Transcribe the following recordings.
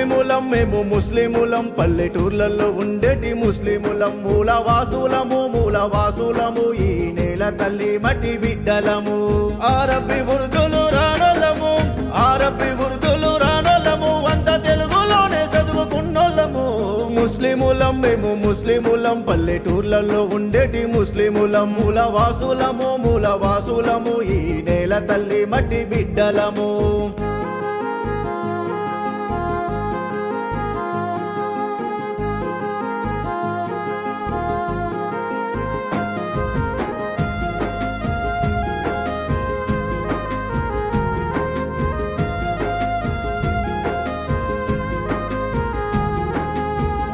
ముస్లిములం మేము ముస్లిములం పల్లెటూర్లలో ఉండేటి ముస్లిములం మూలవాసులము ఈ నేల తల్లి మట్టి బిడ్డలము ఆరబ్బి ఉర్దూలు రానోళ్ళము అంత తెలుగులోనే చదువుకున్నోళ్ళము ముస్లిములం మేము ముస్లిములం పల్లెటూర్లలో ఉండేటి ముస్లిములం మూలవాసులము ఈ నేల తల్లి మట్టి బిడ్డలము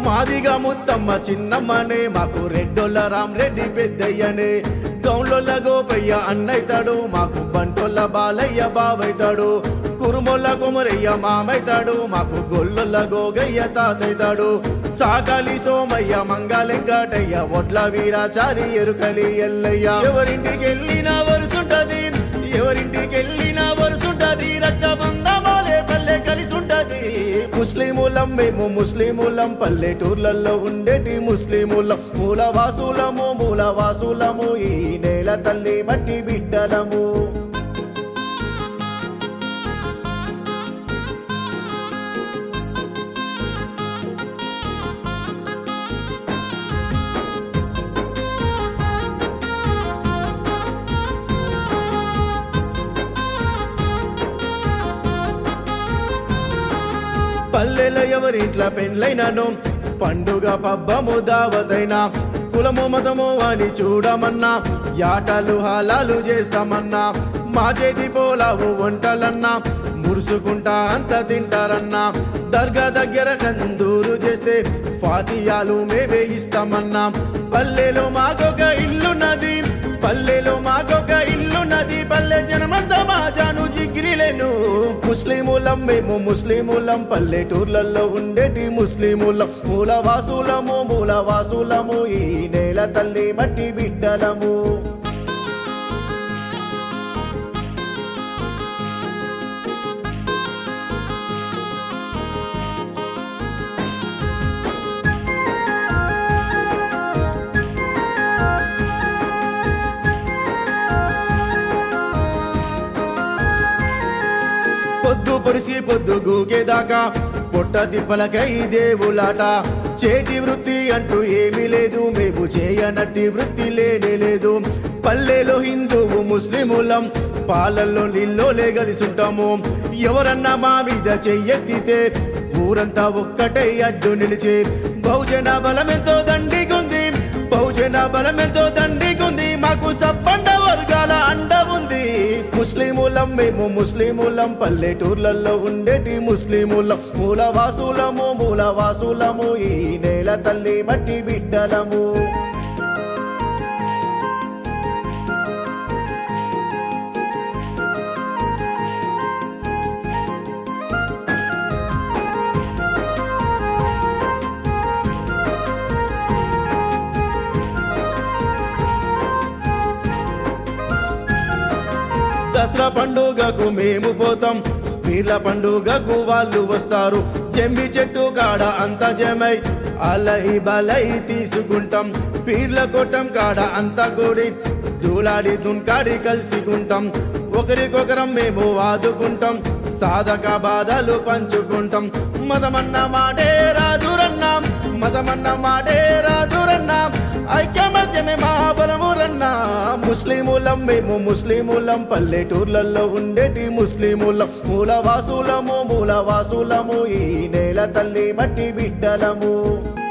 మాదిగా ముత్తమ్మ చిన్నమ్మనే మాకు రెడ్డొల్ల రామరెడ్డి పెద్దయ్యనే గౌన్లొల్ల గోపయ్య అన్నైతాడు మాకు బంటొల్ల బాలయ్య బావైతాడు కురుమొల్ల కుమరయ్య మామైతాడు మాకు గొల్లొల్ల గోగయ్య తాతైతాడు సాకాలి సోమయ్య మంగాలెంకాటయ్య ఒడ్ల వీరాచారి ఎరుకలి ఎల్లయ్య ఎవరింటికి వెళ్ళినా వరుసుంటది రక్త బంధమాలే పల్లె కలిసి ఉంటది ముస్లిములం మేము ముస్లిములం పల్లెటూర్లలో ఉండేటి ముస్లిములం మూలవాసులము ఈ నేల తల్లి మట్టి బిడ్డలము పల్లెల ఎవరింట్ల పెండ్లైనను పండుగ పబ్బము దావతైనా కులము మతము అని చూడమన్నా యాటలు హాలాలు చేస్తామన్నా మా చేతి పోలావు వంటలన్నా మురుసుకుంటా అంత తింటారన్నా దర్గా దగ్గర కందూరు చేస్తే ఫాతియాలు మేవే ఇస్తామన్నా పల్లెలో మాకొక ఇల్లున్నది పల్లె జనమంతా మా జాను జిగ్రిలేను ముస్లిములం మేము ముస్లిములం పల్లెటూర్లలో ఉండేటి ముస్లిములం మూలవాసులము ఈ నేల తల్లి మట్టి బిడ్డలము పొద్దు గూగేదాకా పొట్ట తిప్పలకై దేవులాట చేతి వృత్తి అంటూ ఏమీ లేదు మేము చేయనట్టి వృత్తి లేదు పల్లెలో హిందువు ముస్లిములం పాలల్లో నీళ్ళోలే కలిసుంటాము ఎవరన్నా మా మీద చెయ్యెత్తితే ఊరంతా ఒక్కటే అడ్డు నిలిచి బహుజన బలమెంతో దండిగుంది మాకు సబ్బండ వర్గాల అండ ఉంది ముస్లిములం మేము ముస్లిములం పల్లెటూర్లలో ఉండేటి ముస్లిములం మూలవాసులము ఈ నేల తల్లి మట్టి బిడ్డలము దసరా పండుగకు మేము పోతాం పీర్ల పండుగకు వాళ్ళు వస్తారు జంబి చెట్టు కాడ అంత జమై అలై బలై తీసుకుంటాం పీర్ల కొట్టం కాడ అంత కూడి దూలాడి దున్కాడి కలిసికుంటాం ఒకరికొకరం మేము ఆదుకుంటాం సాధక బాధలు పంచుకుంటాం మతమన్న మాటే రాదురన్నా ఐక్యమత్యమే మా బలము రన్నా ముస్లిములం మేము ముస్లిములం పల్లెటూర్లలో ఉండేటి ముస్లిములం మూలవాసులము ఈ నేల తల్లి మట్టి బిడ్డలము